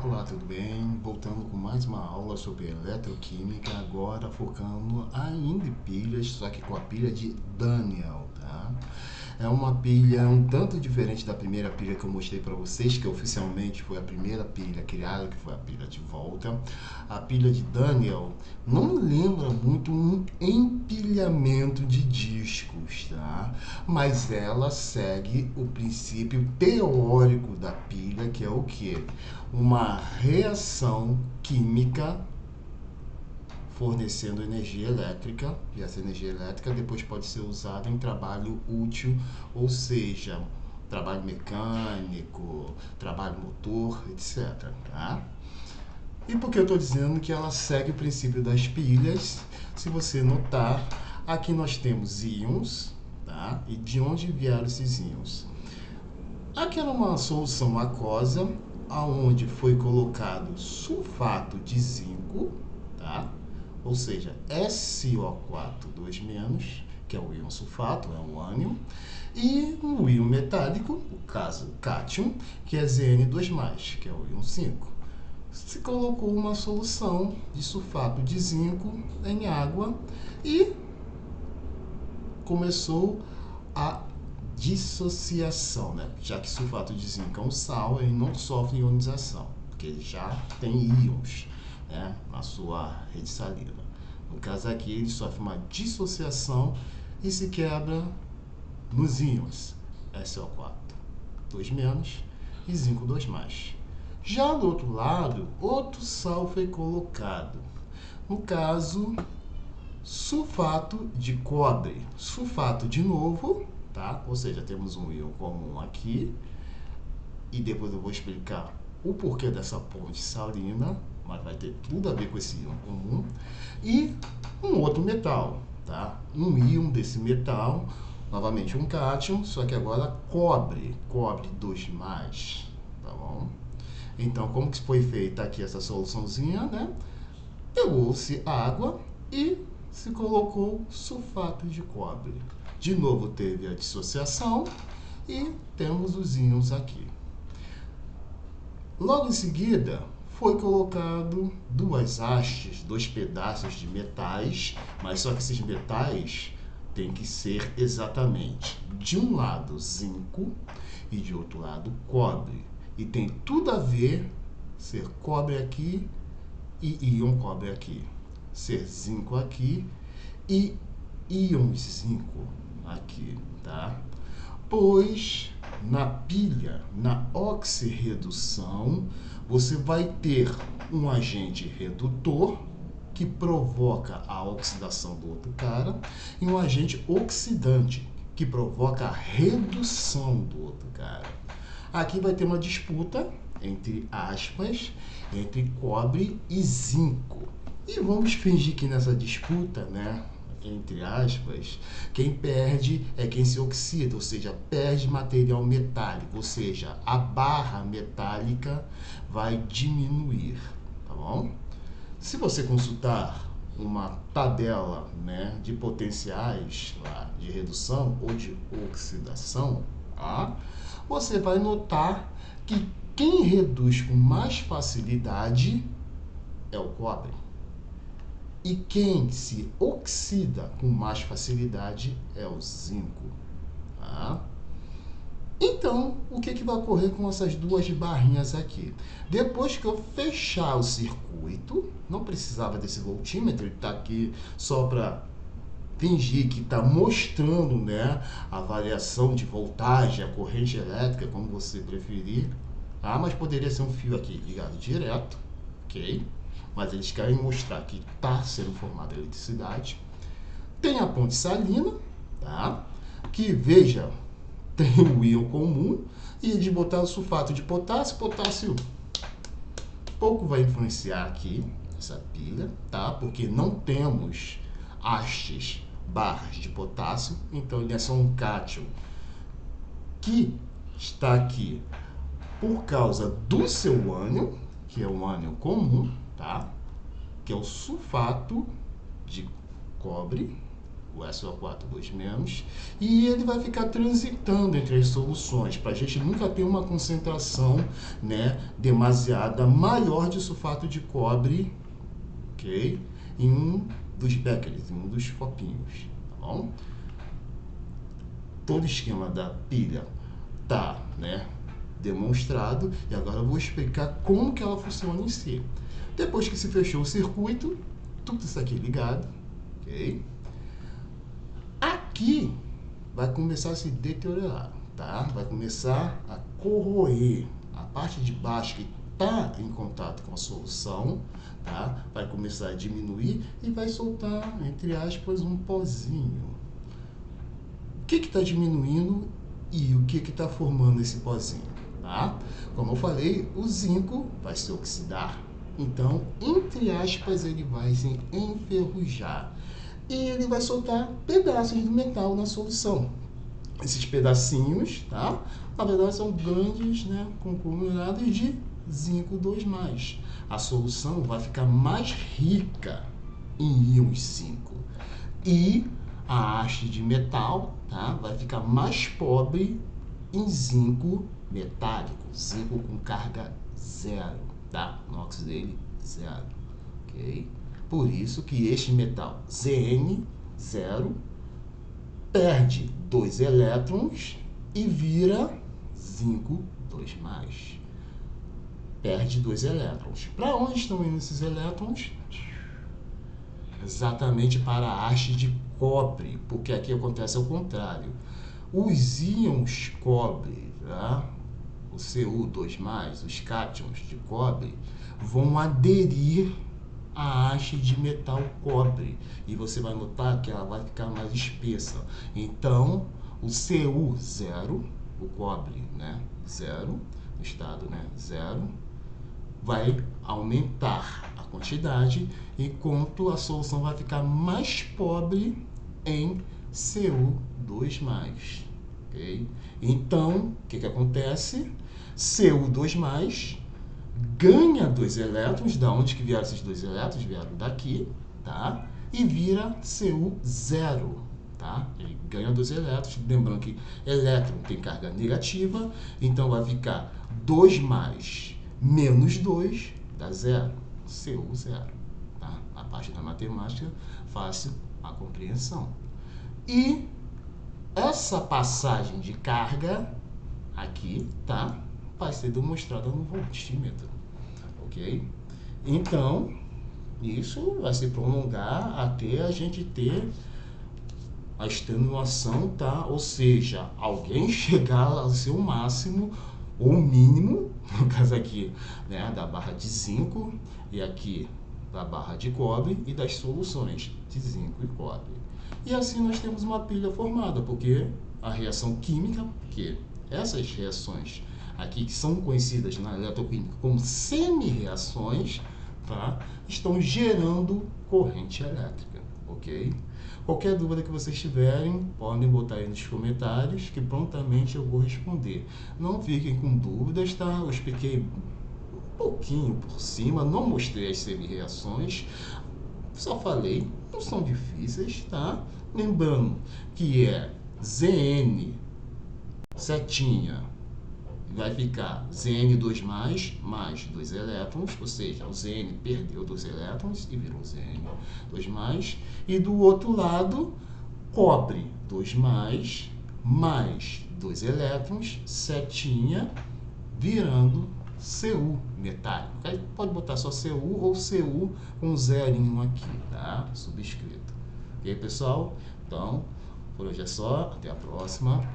Olá, tudo bem? Voltando com mais uma aula sobre eletroquímica, agora focando ainda em pilhas, só que com a pilha de Daniel, tá? É uma pilha um tanto diferente da primeira pilha que eu mostrei para vocês, que oficialmente foi a primeira pilha criada, que foi a pilha de volta. A pilha de Daniel não lembra muito um empilhamento de discos, tá? Mas ela segue o princípio teórico da pilha, que é o quê? Uma reação química fornecendo energia elétrica, e essa energia elétrica depois pode ser usada em trabalho útil, ou seja, trabalho mecânico, trabalho motor, etc. Tá? E por que eu estou dizendo que ela segue o princípio das pilhas? Se você notar, aqui nós temos íons, tá? E de onde vieram esses íons? Aqui era uma solução aquosa, aonde foi colocado sulfato de zinco, tá? Ou seja, SO4 2-, que é o íon sulfato, é o ânion, e um íon metálico, o caso o cátion, que é Zn2+, que é o íon 5. Se colocou uma solução de sulfato de zinco em água e começou a dissociação, né? Já que sulfato de zinco é um sal, ele não sofre ionização, porque ele já tem íons, né, na sua rede salina. No caso aqui, ele sofre uma dissociação e se quebra nos íons SO4 2- e zinco 2+. Já do outro lado, outro sal foi colocado. No caso, sulfato de cobre. Sulfato de novo, tá? Ou seja, temos um íon comum aqui. E depois eu vou explicar o porquê dessa ponte salina, mas vai ter tudo a ver com esse íon comum. E um outro metal, tá? Um íon desse metal, novamente um cátion, só que agora cobre 2+, tá bom? Então, como que foi feita aqui essa soluçãozinha, né? Pegou-se água e se colocou sulfato de cobre. De novo teve a dissociação e temos os íons aqui. Logo em seguida, foi colocado duas hastes, dois pedaços de metais, mas só que esses metais têm que ser exatamente de um lado zinco e de outro lado cobre. E tem tudo a ver ser cobre aqui e íon cobre aqui, ser zinco aqui e íon zinco aqui, tá? Pois na pilha, na oxirredução, você vai ter um agente redutor que provoca a oxidação do outro cara e um agente oxidante que provoca a redução do outro cara. Aqui vai ter uma disputa entre aspas, entre cobre e zinco. E vamos fingir que nessa disputa, né, entre aspas, quem perde é quem se oxida, ou seja, perde material metálico, ou seja, a barra metálica vai diminuir, tá bom? Se você consultar uma tabela, né, de potenciais lá, de redução ou de oxidação, tá? Você vai notar que quem reduz com mais facilidade é o cobre. E quem se oxida com mais facilidade é o zinco. Tá? Então, o que vai ocorrer com essas duas barrinhas aqui? Depois que eu fechar o circuito, não precisava desse voltímetro, ele está aqui só para fingir que está mostrando, né, a variação de voltagem, a corrente elétrica, como você preferir. Tá? Mas poderia ser um fio aqui ligado direto, ok? Mas eles querem mostrar que está sendo formada eletricidade. Tem a ponte salina, tá? Que, veja, tem o íon comum e de botar o sulfato de potássio, potássio pouco vai influenciar aqui essa pilha, tá? Porque não temos hastes, barras de potássio, então ele é só um cátion que está aqui por causa do seu ânion, que é um ânion comum, tá? Que é o sulfato de cobre, o SO4 2-, e ele vai ficar transitando entre as soluções, para a gente nunca ter uma concentração, né, demasiada maior de sulfato de cobre, ok? Em um dos becquerels, em um dos copinhos, tá bom? Todo o esquema da pilha tá, né, demonstrado, e agora eu vou explicar como que ela funciona em si. Depois que se fechou o circuito, tudo isso aqui ligado, ok? Aqui vai começar a se deteriorar, tá? Vai começar a corroer a parte de baixo que está em contato com a solução, tá? Vai começar a diminuir e vai soltar, entre aspas, um pozinho. O que está diminuindo e o que está formando esse pozinho, tá? Como eu falei, o zinco vai se oxidar. Então, entre aspas, ele vai se enferrujar. E ele vai soltar pedaços do metal na solução. Esses pedacinhos, tá? Na verdade, são grandes, né, conglomerados de zinco 2+. A solução vai ficar mais rica em íons zinco. E a haste de metal, tá, vai ficar mais pobre em zinco metálico. Zinco com carga zero, tá? O NOx dele, zero, ok? Por isso que este metal Zn0 perde 2 elétrons e vira zinco 2+. Perde 2 elétrons. Para onde estão indo esses elétrons? Exatamente para a haste de cobre, porque aqui acontece ao contrário. Os íons cobre, tá? O Cu2+, os cátions de cobre, vão aderir a haste de metal cobre, e você vai notar que ela vai ficar mais espessa. Então, o Cu0, o cobre, né, 0, o estado, né, 0, vai aumentar a quantidade, enquanto a solução vai ficar mais pobre em Cu2+, ok? Então, o que acontece? Cu2+, ganha 2 elétrons. Da onde que vieram esses 2 elétrons? Vieram daqui, tá? E vira Cu0, tá? Ele ganha 2 elétrons. Lembrando que elétron tem carga negativa, então vai ficar 2+ menos 2 dá 0, Cu0, tá? A parte da matemática, fácil a compreensão. E essa passagem de carga aqui, tá, vai ser demonstrada no voltímetro, ok? Então, isso vai se prolongar até a gente ter a extenuação, tá? Ou seja, alguém chegar ao seu máximo ou mínimo, no caso aqui, né, da barra de zinco, e aqui da barra de cobre e das soluções de zinco e cobre. E assim nós temos uma pilha formada, porque a reação química, que essas reações aqui, que são conhecidas na eletroquímica como semi-reações, tá, estão gerando corrente elétrica, ok? Qualquer dúvida que vocês tiverem, podem botar aí nos comentários, que prontamente eu vou responder. Não fiquem com dúvidas, tá? Eu expliquei um pouquinho por cima, não mostrei as semi-reações, só falei, não são difíceis, tá? Lembrando que é Zn, setinha, vai ficar Zn2+, mais 2 elétrons, ou seja, o Zn perdeu 2 elétrons e virou Zn2+, e do outro lado, cobre 2+, mais 2 elétrons, setinha, virando Cu metálico. Aí pode botar só Cu ou Cu com um zerinho aqui, tá? Subscrito. Ok, pessoal? Então, por hoje é só. Até a próxima.